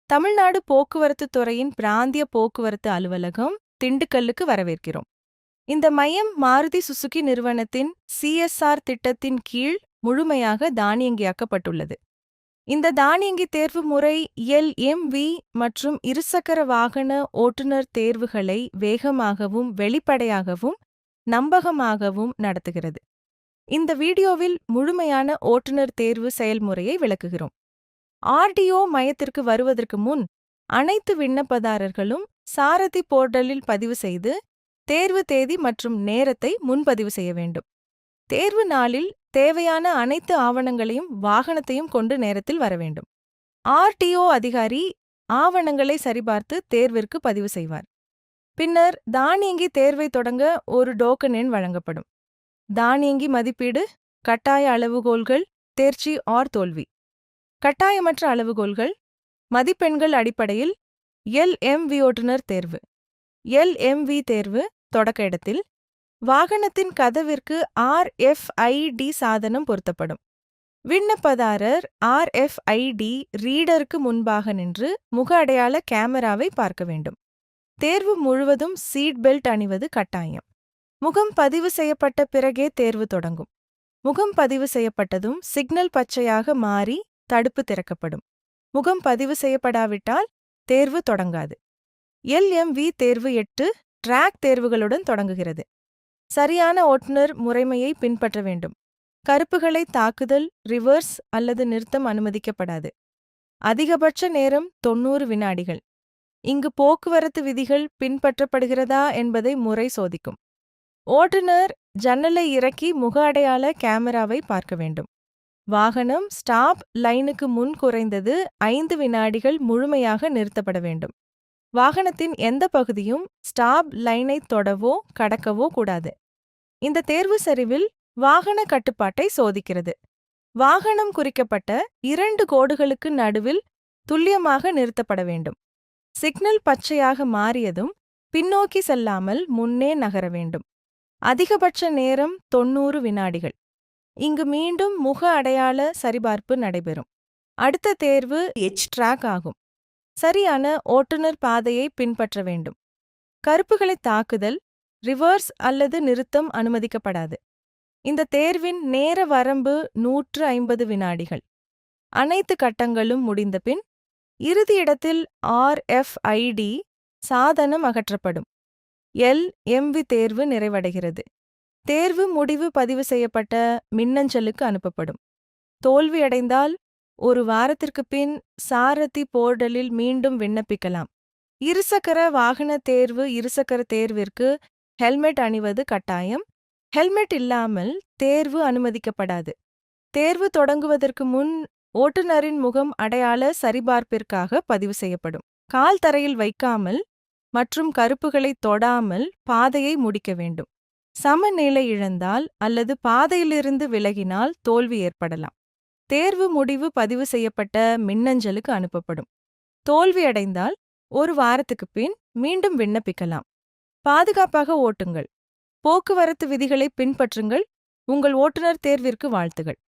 தமிழ்நாடு போக்குவரத்து துறையின் பிராந்திய போக்குவரத்து அலுவலகம் திண்டுக்கல்லுக்கு வரவேற்கிறோம். இந்த மையம் மாருதி சுசுகி நிறுவனத்தின் CSR திட்டத்தின் கீழ் முழுமையாக தானியங்கியாக்கப்பட்டுள்ளது. இந்த தானியங்கி தேர்வு முறை LMV மற்றும் இருசக்கர வாகன ஓட்டுநர் தேர்வுகளை வேகமாகவும் வெளிப்படையாகவும் நம்பகமாகவும் நடத்துகிறது. இந்த வீடியோவில் முழுமையான ஓட்டுநர் தேர்வு செயல்முறையை விளக்குகிறோம். RDO மையத்திற்கு வருவதற்கு முன் அனைத்து விண்ணப்பதாரர்களும் சாரதி போர்ட்டலில் பதிவு செய்து தேர்வு தேதி மற்றும் நேரத்தை முன்பதிவு செய்ய வேண்டும். தேர்வு நாளில் தேவையான அனைத்து ஆவணங்களையும் வாகனத்தையும் கொண்டு நேரத்தில் வர வேண்டும். RDO அதிகாரி ஆவணங்களை சரிபார்த்து தேர்விற்கு பதிவு செய்வார். பின்னர் தானியங்கி தேர்வை தொடங்க ஒரு டோக்கன் எண் வழங்கப்படும். தானியங்கி மதிப்பீடு, கட்டாய அளவுகோல்கள், தேர்ச்சி ஆர் தோல்வி. கட்டாயமற்ற அளவுகோல்கள், மதிப்பெண்கள் அடிப்படையில் LMV ஓட்டுநர் தேர்வு. LMV தேர்வு தொடக்க இடத்தில் வாகனத்தின் கதவிற்கு RFID சாதனம் பொருத்தப்படும். விண்ணப்பதாரர் RFID ரீடருக்கு முன்பாக நின்று முக அடையாள கேமராவை பார்க்க வேண்டும். தேர்வு முழுவதும் சீட் பெல்ட் அணிவது கட்டாயம். முகம் பதிவு செய்யப்பட்ட பிறகே தேர்வு தொடங்கும். முகம் பதிவு செய்யப்பட்டதும் சிக்னல் பச்சையாக மாறி தடுப்பு திறக்கப்படும். முகம் பதிவு செய்யப்படாவிட்டால் தேர்வு தொடங்காது. LMV தேர்வு 8 டிராக் தேர்வுகளுடன் தொடங்குகிறது. சரியான ஓட்டுநர் முறைமையை பின்பற்ற வேண்டும். கருப்புகளை தாக்குதல், ரிவர்ஸ் அல்லது நிறுத்தம் அனுமதிக்கப்படாது. அதிகபட்ச நேரம் 90 வினாடிகள். இங்கு போக்குவரத்து விதிகள் பின்பற்றப்படுகிறதா என்பதை முறை சோதிக்கும். ஓட்டுநர் ஜன்னலை இறக்கி முக அடையாள கேமராவை பார்க்க வேண்டும். வாகனம் ஸ்டாப் லைனுக்கு முன் குறைந்தது 5 வினாடிகள் முழுமையாக நிறுத்தப்பட வேண்டும். வாகனத்தின் எந்த பகுதியும் ஸ்டாப் லைனை தொடவோ கடக்கவோ கூடாது. இந்த தேர்வு சரிவில் வாகன கட்டுப்பாட்டை சோதிக்கிறது. வாகனம் குறிக்கப்பட்ட 2 கோடுகளுக்கு நடுவில் துல்லியமாக நிறுத்தப்பட வேண்டும். சிக்னல் பச்சையாக மாறியதும் பின்னோக்கி செல்லாமல் முன்னே நகர வேண்டும். அதிகபட்ச நேரம் 90 வினாடிகள். இங்கு மீண்டும் முக அடையாள சரிபார்ப்பு நடைபெறும். அடுத்த தேர்வு ட்ராக் ஆகும். சரியான ஓட்டுநர் பாதையை பின்பற்ற வேண்டும். கருப்புகளை தாக்குதல், ரிவர்ஸ் அல்லது நிறுத்தம் அனுமதிக்கப்படாது. இந்த தேர்வின் நேர வரம்பு 150 வினாடிகள். அனைத்து கட்டங்களும் முடிந்தபின் இறுதி இடத்தில் RFID சாதனம் அகற்றப்படும். LMV தேர்வு நிறைவடைகிறது. தேர்வு முடிவு பதிவு செய்யப்பட்ட மின்னஞ்சலுக்கு அனுப்பப்படும். தோல்வியடைந்தால் ஒரு வாரத்திற்கு பின் சாரதி போர்ட்டலில் மீண்டும் விண்ணப்பிக்கலாம். இருசக்கர வாகன தேர்வு இருசக்கர தேர்விற்கு ஹெல்மெட் அணிவது கட்டாயம். ஹெல்மெட் இல்லாமல் தேர்வு அனுமதிக்கப்படாது. தேர்வு தொடங்குவதற்கு முன் ஓட்டுநரின் முகம் அடையாள சரிபார்ப்பிற்காக பதிவு செய்யப்படும். கால் தரையில் வைக்காமல் மற்றும் கருப்புகளை தொடாமல் பாதையை முடிக்க வேண்டும். சமநிலை இழந்தால் அல்லது பாதையிலிருந்து விலகினால் தோல்வி ஏற்படலாம். தேர்வு முடிவு பதிவு செய்யப்பட்ட மின்னஞ்சலுக்கு அனுப்பப்படும். தோல்வியடைந்தால் ஒரு வாரத்துக்கு பின் மீண்டும் விண்ணப்பிக்கலாம். பாதுகாப்பாக ஓட்டுங்கள். போக்குவரத்து விதிகளை பின்பற்றுங்கள். உங்கள் ஓட்டுநர் தேர்விற்கு வாழ்த்துகள்.